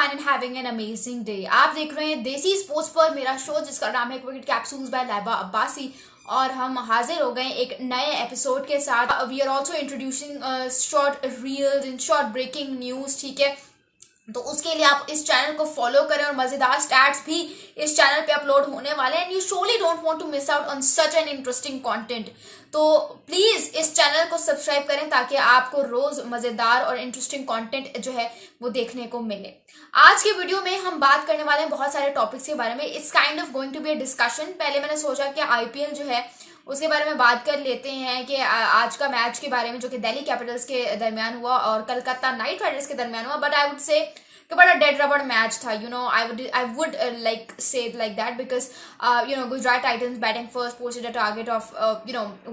Everyone and having an amazing day. आप देख रहे हैं देसी स्पोर्ट्स पर मेरा शो जिसका नाम है क्रिकेट कैप्सूल्स बाय लैबा अब्बासी और हम हाजिर हो गए एक नए एपिसोड के साथ। We are also introducing short reels and short breaking news, ठीक है। तो उसके लिए आप इस चैनल को फॉलो करें और मजेदार स्टैट्स भी इस चैनल पे अपलोड होने वाले हैं। You surely don't want to miss out on such an interesting content. तो प्लीज इस चैनल को सब्सक्राइब करें ताकि आपको रोज मजेदार और इंटरेस्टिंग कंटेंट जो है वो देखने को मिले। आज के वीडियो में हम बात करने वाले हैं बहुत सारे टॉपिक्स के बारे में। It's kind of going to be a discussion. पहले मैंने सोचा कि आईपीएल जो है उसके बारे में बात कर लेते हैं कि आज का मैच के बारे में जो कि दिल्ली कैपिटल्स के दरमियान हुआ और कलकत्ता नाइट राइडर्स के दरमियान हुआ। बट आई वुड से कि बड़ा डेड रबड़ मैच था, you know. I would like say like that because Gujarat Titans batting first posted a target of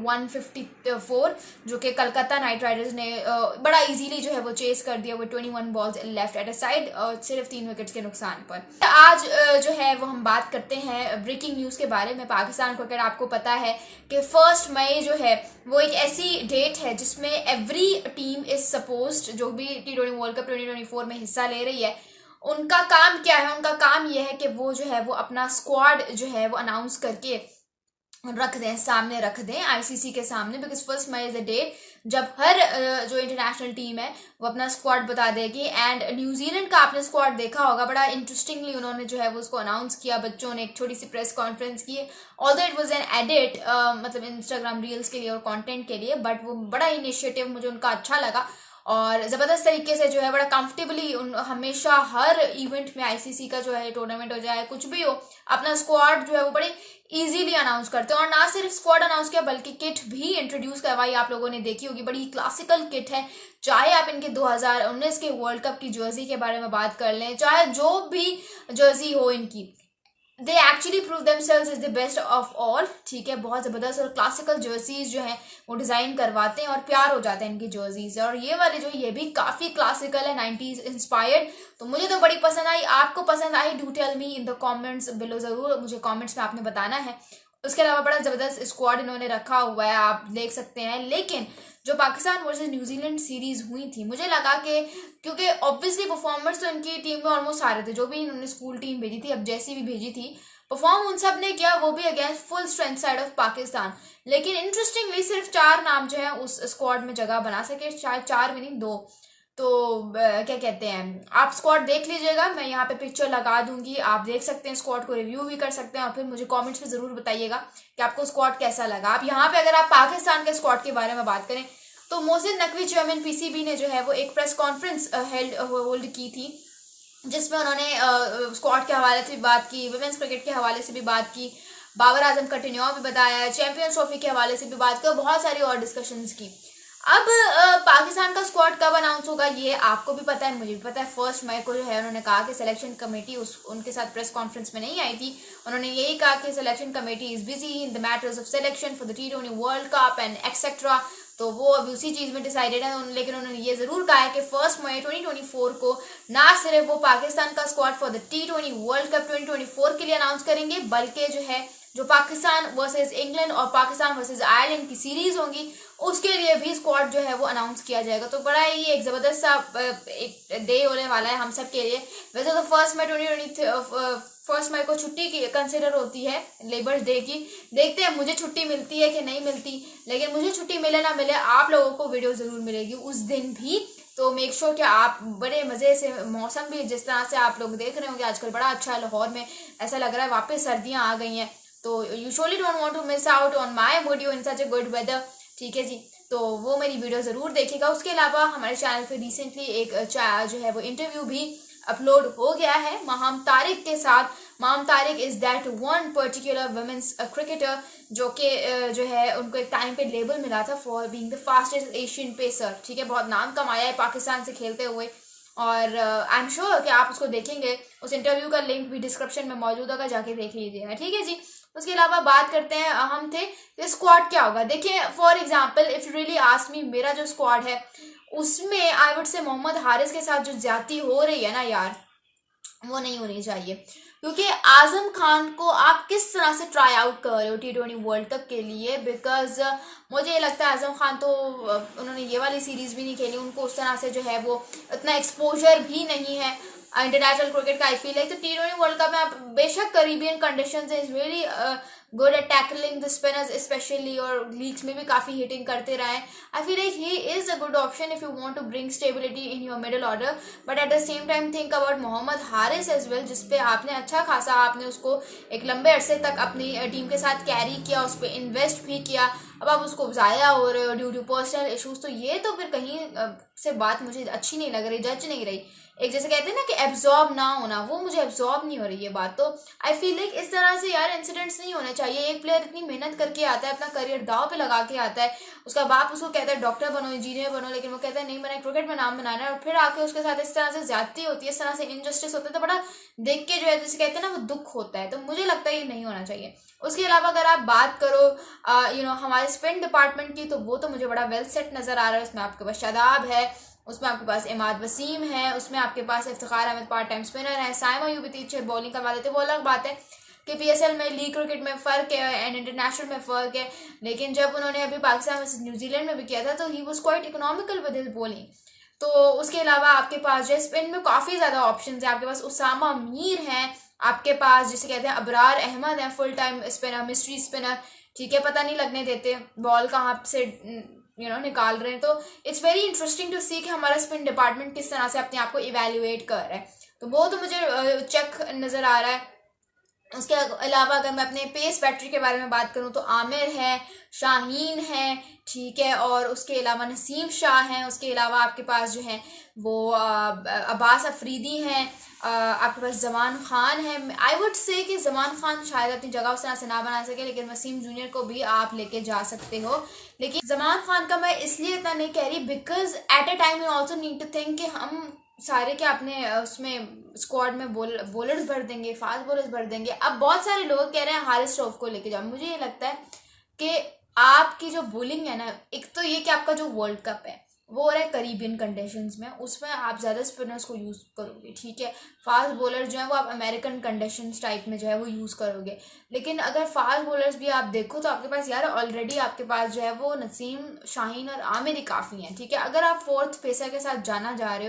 154 जो कि कलकत्ता नाइट राइडर्स ने बड़ा इजीली जो है वो चेस कर दिया वो 21 balls left at a side सिर्फ 3 विकेट्स के नुकसान पर। आज जो है वो हम बात करते हैं ब्रेकिंग न्यूज के बारे में। पाकिस्तान क्रिकेट, आपको पता है कि 1 मई जो है वो एक ऐसी डेट है जिसमें एवरी टीम इज सपोज्ड, जो भी T20 वर्ल्ड कप 2024 में हिस्सा ले रही है, उनका काम क्या है? उनका काम यह है कि वो जो है वो अपना स्क्वाड जो है वो अनाउंस करके रख दें, सामने रख दें आईसीसी के सामने। Because 1 May is a day जब हर जो इंटरनेशनल टीम है वो अपना स्क्वाड बता देगी। एंड न्यूजीलैंड का आपने स्क्वाड देखा होगा, बड़ा इंटरेस्टिंगली उन्होंने जो है वो उसको अनाउंस किया। बच्चों ने एक छोटी सी प्रेस कॉन्फ्रेंस की, although it was an edit मतलब इंस्टाग्राम रील्स के लिए और कंटेंट के लिए, बट वो बड़ा इनिशिएटिव मुझे उनका अच्छा लगा और ज़बरदस्त तरीके से जो है बड़ा कंफर्टेबली हमेशा हर इवेंट में आईसीसी का जो है टूर्नामेंट हो जाए कुछ भी हो, अपना स्क्वाड जो है वो बड़े इजीली अनाउंस करते हैं। और ना सिर्फ स्क्वाड अनाउंस किया बल्कि किट भी इंट्रोड्यूस करवाई। आप लोगों ने देखी होगी, बड़ी क्लासिकल किट है। चाहे आप इनके 2019 के वर्ल्ड कप की जर्सी के बारे में बात कर लें, चाहे जो भी जर्सी हो इनकी, they actually prove themselves is the best of all, ठीक है। बहुत ज़बरदस्त और क्लासिकल जर्सीज जो हैं वो डिज़ाइन करवाते हैं और प्यार हो जाता है इनकी जर्सीज। और ये वाली जो ये भी काफ़ी क्लासिकल है, 90s इंस्पायर्ड। तो मुझे तो बड़ी पसंद आई। आपको पसंद आई? Do tell me in the comments below, ज़रूर मुझे कमेंट्स में आपने बताना है। उसके अलावा बड़ा ज़बरदस्त स्क्वाड इन्होंने रखा हुआ है, आप देख सकते हैं। लेकिन जो पाकिस्तान वर्सेस न्यूजीलैंड सीरीज हुई थी, मुझे लगा कि क्योंकि ऑब्वियसली परफॉर्मर्स तो इनकी टीम में ऑलमोस्ट सारे थे, जो भी इन्होंने स्कूल टीम भेजी थी, अब जैसी भी भेजी थी, परफॉर्म उन सब ने किया, वो भी against full strength side of Pakistan. लेकिन इंटरेस्टिंगली सिर्फ 4 नाम जो है उस स्क्वाड में जगह बना सके, शायद 4 भी नहीं 2। तो क्या कहते हैं, आप स्क्वाड देख लीजिएगा, मैं यहाँ पे पिक्चर लगा दूंगी, आप देख सकते हैं, स्क्वाड को रिव्यू भी कर सकते हैं और फिर मुझे कमेंट्स में जरूर बताइएगा कि आपको स्क्वाड कैसा लगा। आप यहाँ पे अगर आप पाकिस्तान के स्क्वाड के बारे में बात करें तो मोहसिन नकवी चेयरमैन पीसीबी ने जो है वो एक प्रेस कॉन्फ्रेंस होल्ड की थी जिसमें उन्होंने स्क्वाड के हवाले से भी बात की, वुमेन्स क्रिकेट के हवाले से भी बात की, बाबर आजम का टेन्योर भी बताया, चैंपियंस ट्रॉफी के हवाले से भी बात की और बहुत सारी और डिस्कशंस की। अब पाकिस्तान का स्क्वाड कब अनाउंस होगा ये आपको भी पता है, मुझे भी पता है। 1 मई को जो है उन्होंने कहा कि सिलेक्शन कमेटी उनके साथ प्रेस कॉन्फ्रेंस में नहीं आई थी। उन्होंने यही कहा कि selection committee is busy in the matters of selection for the T20 world cup and etcetera. तो वो अभी उसी चीज़ में डिसाइडेड है। लेकिन उन्होंने ये ज़रूर कहा है कि 1 मई 2024 को ना सिर्फ वो पाकिस्तान का squad for the T20 world cup 2024 के लिए अनाउंस करेंगे, बल्कि जो है जो पाकिस्तान वर्सेस इंग्लैंड और पाकिस्तान वर्सेस आयरलैंड की सीरीज होंगी उसके लिए भी स्क्वाड जो है वो अनाउंस किया जाएगा। तो बड़ा ही एक ज़बरदस्त सा एक डे होने वाला है हम सब के लिए। वैसे तो 1 मई 1 मई को छुट्टी की कंसिडर होती है लेबर्स डे की। देखते हैं मुझे छुट्टी मिलती है कि नहीं मिलती, लेकिन मुझे छुट्टी मिले ना मिले आप लोगों को वीडियो ज़रूर मिलेगी उस दिन भी। तो मेक श्योर कि आप बड़े मज़े से, मौसम भी जिस तरह से आप लोग देख रहे होंगे आजकल बड़ा अच्छा है, लाहौर में ऐसा लग रहा है वापस सर्दियाँ आ गई हैं। तो you surely don't want to miss out on my video in such a good weather, ठीक है जी। तो वो मेरी वीडियो ज़रूर देखिएगा। उसके अलावा हमारे चैनल पे रिसेंटली एक जो है वो इंटरव्यू भी अपलोड हो गया है माहम तारिक के साथ। Maham Tariq is that one particular women's cricketer जो कि जो है उनको एक टाइम पे लेबल मिला था for being the fastest Asian pacer, ठीक है। बहुत नाम कमाया है पाकिस्तान से खेलते हुए और आई एम श्योर कि आप उसको देखेंगे। उस इंटरव्यू का लिंक भी डिस्क्रिप्शन में मौजूद होगा, जाके देख लीजिएगा, ठीक है जी। उसके अलावा बात करते हैं अहम थे कि स्क्वाड क्या होगा। देखिए for example if you really ask me, मेरा जो स्क्वाड है उसमें I would say Mohammad Haris के साथ जो ज्यादती हो रही है ना यार, वो नहीं होनी चाहिए। क्योंकि आजम खान को आप किस तरह से ट्राई आउट कर रहे हो T20 वर्ल्ड कप के लिए, बिकॉज मुझे लगता है आजम खान तो उन्होंने ये वाली सीरीज भी नहीं खेली, उनको उस तरह से जो है वो इतना एक्सपोजर भी नहीं है। इंटरनेशनल क्रिकेट का आई फील लाइक। तो T20 वर्ल्ड कप में आप बेशक Caribbean conditions is really good at tackling the spinners specially, और लीग्स में भी काफी हिटिंग करते रहे। I feel like he is a good option if you want to bring stability in your middle order, but at the same time think about Mohammad Haris as well, जिसपे आपने अच्छा खासा आपने उसको एक लंबे अरसे तक अपनी टीम के साथ कैरी किया, उस पर इन्वेस्ट भी किया, अब आप उसको ज़ाया हो रहे हो ड्यू टू पर्सनल इशूज़। तो ये तो फिर कहीं से बात मुझे अच्छी नहीं लग रही, जज नहीं रही। एक जैसे कहते हैं ना कि एब्जॉर्ब ना होना, वो मुझे एब्जॉर्ब नहीं हो रही है बात। तो आई फील लाइक इस तरह से यार इंसिडेंट्स नहीं होने चाहिए। एक प्लेयर इतनी मेहनत करके आता है, अपना करियर दाव पे लगा के आता है, उसका बाप उसको कहता है डॉक्टर बनो, इंजीनियर बनो, लेकिन वो कहता है नहीं, मैंने क्रिकेट में नाम बनाना है, और फिर आके उसके साथ इस तरह से ज्यादती होती है, इस तरह से इनजस्टिस होता है, तो बड़ा देख के जो है जैसे कहते हैं ना वो दुख होता है। तो मुझे लगता है ये नहीं होना चाहिए। उसके अलावा अगर आप बात करो हमारे स्पिन डिपार्टमेंट की, तो वो तो मुझे बड़ा वेल सेट नजर आ रहा है। उसमें आपके पास शादाब है, उसमें आपके पास इमाद वसीम है, उसमें आपके पास Iftikhar Ahmed part time spinner है, साइमा यूबी अच्छे बॉलिंग करवा लेते, वो अलग बात है कि PSL में लीग क्रिकेट में फ़र्क है एंड इंटरनेशनल में फ़र्क है। लेकिन जब उन्होंने अभी पाकिस्तान वर्सेस न्यूजीलैंड में भी किया था तो he was quite economical with his bowling. तो उसके अलावा आपके पास जो स्पिन में काफ़ी ज़्यादा ऑप्शन है। आपके पास उसामा मीर हैं, आपके पास जिसे कहते हैं अबरार अहमद है, full time spinner, mystery spinner, ठीक है, पता नहीं लगने देते बॉल कहाँ से निकाल रहे हैं। तो इट्स वेरी इंटरेस्टिंग टू सी कि हमारा स्पिन डिपार्टमेंट किस तरह से अपने आप को इवेल्युएट कर रहा है। तो वो तो मुझे चेक नज़र आ रहा है। उसके अलावा अगर मैं अपने पेस बैटरी के बारे में बात करूं तो आमिर है, शाहीन है, ठीक है, और उसके अलावा नसीम शाह हैं, उसके अलावा आपके पास जो है वो अब्बास अफरीदी हैं, आपके पास जमान खान है। आई वुड से कि जमान खान शायद अपनी जगह उस तरह से ना बना सके, लेकिन वसीम जूनियर को भी आप लेके जा सकते हो। लेकिन जमान खान का मैं इसलिए इतना नहीं कह रही because at a time you also need to think कि हम सारे के अपने उसमें स्क्वाड में बॉलर्स भर देंगे, फास्ट बॉलर्स भर देंगे। अब बहुत सारे लोग कह रहे हैं हारिस रऊफ को लेके जाओ। मुझे ये लगता है कि आपकी जो बॉलिंग है ना, एक तो ये कि आपका जो वर्ल्ड कप है वो हो रहा है करीबियन कंडीशंस में, उसमें आप ज़्यादा स्पिनर्स को यूज़ करोगे, ठीक है। फास्ट बॉलर जो है वो आप अमेरिकन कंडीशंस टाइप में जो है वो यूज़ करोगे। लेकिन अगर फास्ट बॉलर्स भी आप देखो तो आपके पास यार ऑलरेडी आपके पास जो है वो नसीम, शाहीन और आमिर ही काफ़ी हैं, ठीक है। अगर आप फोर्थ पेसर के साथ जाना चाह रहे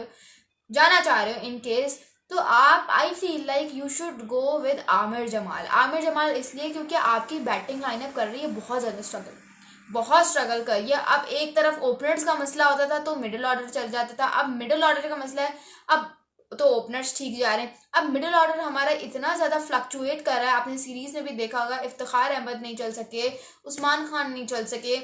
हो इन केस, तो आप आई feel like you should go with Aamir Jamal इसलिए क्योंकि आपकी बैटिंग लाइनअप कर रही है बहुत स्ट्रगल कर रही है। अब एक तरफ ओपनर्स का मसला होता था तो मिडिल ऑर्डर चल जाता था, अब मिडिल ऑर्डर का मसला है, अब तो ओपनर्स ठीक जा रहे हैं। अब मिडिल ऑर्डर हमारा इतना ज़्यादा फ्लक्चुएट कर रहा है, आपने सीरीज में भी देखा होगा, इफ्तिखार अहमद नहीं चल सके, उस्मान खान नहीं चल सके,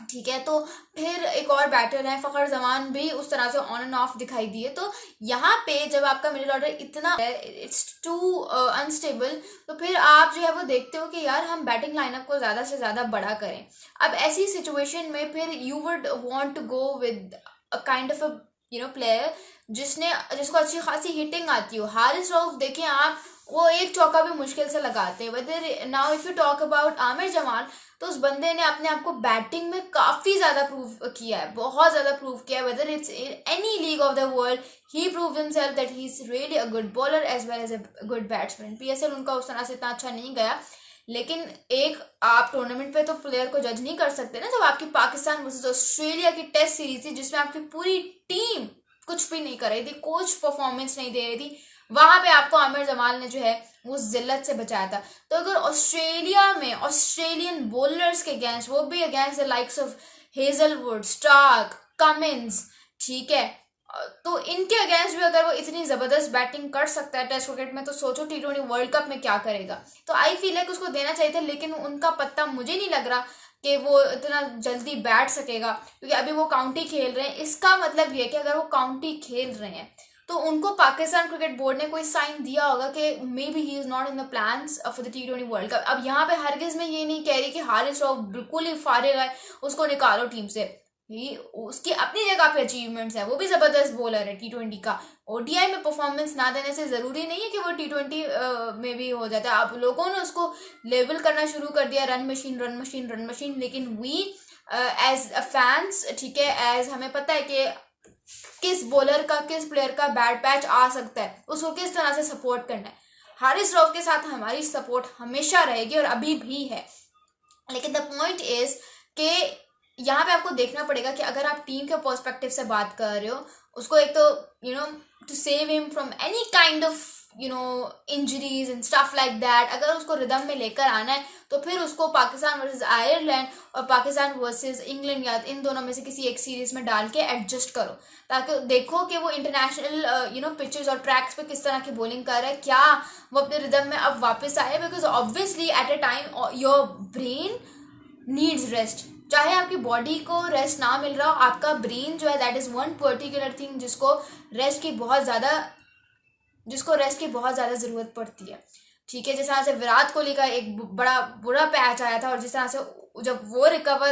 ठीक है। तो फिर एक और बैटर है फ़खर जमान भी उस तरह से ऑन एंड ऑफ दिखाई दिए। तो यहाँ पे जब आपका मिडिल ऑर्डर इतना इट्स टू अनस्टेबल, तो फिर आप जो है वो देखते हो कि यार हम बैटिंग लाइनअप को ज़्यादा से ज़्यादा बड़ा करें। अब ऐसी सिचुएशन में फिर you would want to go with a kind of a player जिसको अच्छी खासी हिटिंग आती हो। हारिस रऊफ देखें आप, वो एक चौका भी मुश्किल से लगाते हैं। Whether now if you talk about Aamir Jamal, तो उस बंदे ने अपने आप को बैटिंग में काफ़ी ज़्यादा प्रूव किया है, बहुत ज़्यादा प्रूव किया है। Whether it's any league of the world, he prove himself that he is really a good bowler as well as a good batsman. PSL उनका उस तरह से इतना अच्छा नहीं गया, लेकिन एक आप टूर्नामेंट पे तो प्लेयर को जज नहीं कर सकते ना। जब आपकी पाकिस्तान वर्सेस ऑस्ट्रेलिया की टेस्ट सीरीज थी जिसमें आपकी पूरी टीम कुछ भी नहीं कर रही थी, कोच परफॉर्मेंस नहीं दे रही थी, वहां पे आपको आमिर जमाल ने जो है वो जिल्लत से बचाया था। तो अगर ऑस्ट्रेलिया में ऑस्ट्रेलियन बॉलर्स के अगेंस्ट, वो भी against the likes of Hazlewood, Starc, Cummins, ठीक है, तो इनके अगेंस्ट भी अगर वो इतनी जबरदस्त बैटिंग कर सकता है टेस्ट क्रिकेट में, तो सोचो T20 वर्ल्ड कप में क्या करेगा। तो आई फील है कि उसको देना चाहिए था, लेकिन उनका पत्ता मुझे नहीं लग रहा कि वो इतना जल्दी बैठ सकेगा, क्योंकि अभी वो काउंटी खेल रहे हैं। इसका मतलब ये है कि अगर वो काउंटी खेल रहे हैं तो उनको पाकिस्तान क्रिकेट बोर्ड ने कोई साइन दिया होगा कि may be he is not in the plans for the T20 world cup. अब यहाँ पे हरगिज में ये नहीं कह रही कि हारिस रऊफ बिल्कुल ही फारिग है, उसको निकालो टीम से। ही उसकी अपनी जगह पे अचीवमेंट्स है, वो भी जबरदस्त बॉलर है T20 का। ODI में परफॉर्मेंस ना देने से जरूरी नहीं है कि वो T20 में भी हो जाता है। अब लोगों ने उसको लेबल करना शुरू कर दिया रन मशीन, लेकिन वी एज अ फैंस, ठीक है, एज हमें पता है कि किस बॉलर का, किस प्लेयर का बैड पैच आ सकता है, उसको किस तरह से सपोर्ट करना है। हारिस रऊफ के साथ हमारी सपोर्ट हमेशा रहेगी और अभी भी है। लेकिन द पॉइंट इज कि यहाँ पे आपको देखना पड़ेगा कि अगर आप टीम के पर्सपेक्टिव से बात कर रहे हो, उसको एक तो to save him from any kind of injuries and stuff like that. अगर उसको रिदम में लेकर आना है तो फिर उसको पाकिस्तान वर्सेस आयरलैंड और पाकिस्तान वर्सेस इंग्लैंड या इन दोनों में से किसी एक सीरीज में डाल के एडजस्ट करो, ताकि देखो कि वो इंटरनेशनल पिचेस और ट्रैक्स पे किस तरह की बॉलिंग कर रहा है, क्या वो अपने रिदम में अब वापस आए। Because obviously eight a time your brain needs rest. चाहे आपकी बॉडी को रेस्ट ना मिल रहा हो, आपका ब्रेन जो है that is one particular thing जिसको रेस्ट की बहुत ज़्यादा ज़रूरत पड़ती है। ठीक है, जिस तरह से विराट कोहली का एक बड़ा बुरा पैच आया था और जिस तरह से जब वो रिकवर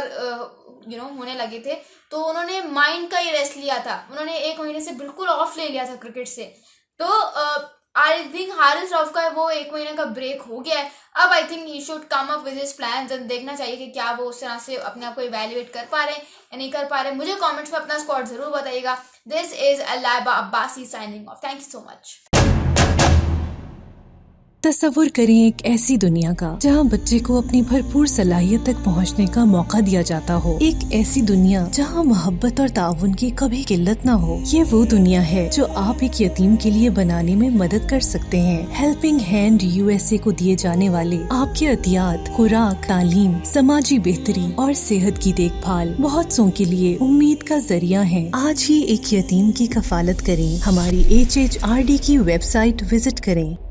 होने लगे थे तो उन्होंने माइंड का ही रेस्ट लिया था, उन्होंने 1 महीने से बिल्कुल ऑफ ले लिया था क्रिकेट से। तो आई थिंक हारिस रऊफ का वो 1 महीने का ब्रेक हो गया है। अब I think he should come up with his plans and देखना चाहिए कि क्या वो उस तरह से अपने आप को इवैल्यूएट कर पा रहे हैं या नहीं कर पा रहे। मुझे कमेंट्स में अपना स्क्वाड जरूर बताइएगा। This is Alaiba Abbasi signing off. Thank you so much. तस्वुर करें एक ऐसी दुनिया का जहां बच्चे को अपनी भरपूर सलाहियत तक पहुंचने का मौका दिया जाता हो। एक ऐसी दुनिया जहां मोहब्बत और ताउन की कभी किल्लत ना हो। ये वो दुनिया है जो आप एक यतीम के लिए बनाने में मदद कर सकते हैं। हेल्पिंग हैंड USA को दिए जाने वाले आपके अतियात, खुराक, तालीम, समाजी बेहतरी और सेहत की देखभाल बहुत सौ के लिए उम्मीद का जरिया है। आज ही एक यतीम की कफालत करें। हमारी HHRD की वेबसाइट विजिट करें।